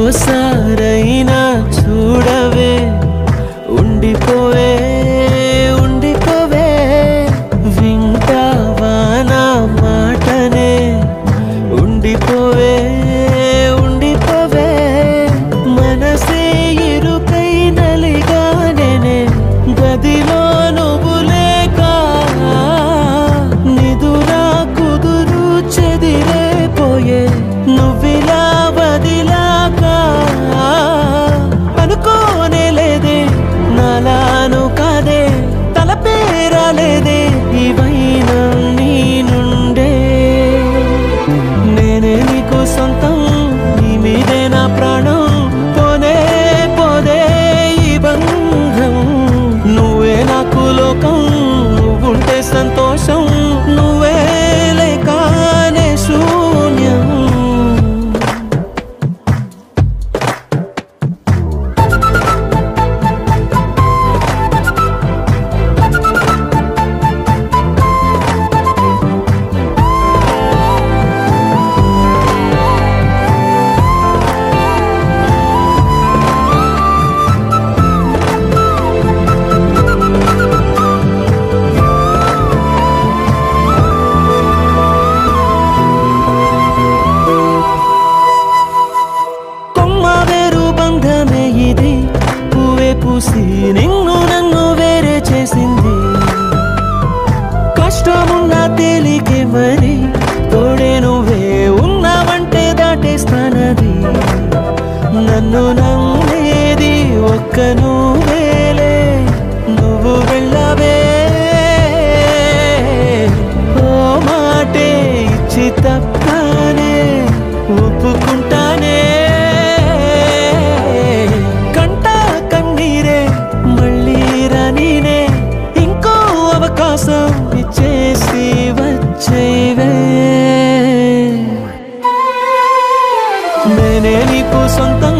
ఓసారైనా చూడవే, ఉండిపోవే ఉండిపోవే, వింటావా నా మాటనే, ఉండిపోవే ఉండిపోవే, మనసే ఇరుకై నలిగానే గదిలో నువ్వు లేక, నిదురా కుదురు చెదిరే పోయే నువ్విలా వదిలాక, అనుకోనే లేదే నాలాను కాదే, తలపేరాలేదే ఇవైనా నీ నుండే, నేనే నీకు సొంతం, నీ మీదే నా ప్రాణం, పోనే పోదే ఈ బంధం, నువ్వే నాకు లోకం, నువ్వుంటే సంతోషం, నువ్వే లేకనే శూన్యం. పూసి నిన్ను నన్ను వేరే చేసింది, కష్టమున్నా తేలికే మరి, తోడే నువ్వే ఉన్నావంటే దాటేస్తానది, నన్ను నమ్మేది ఒక్క నువ్వేలే, నువ్వు వెళ్ళవే ఓ మాటే ఇచ్చి తప్పనే ఒప్పుకుంటానే, అవకాశం ఇచ్చేసి వచ్చేవే, నేనే నీకు సొంతం.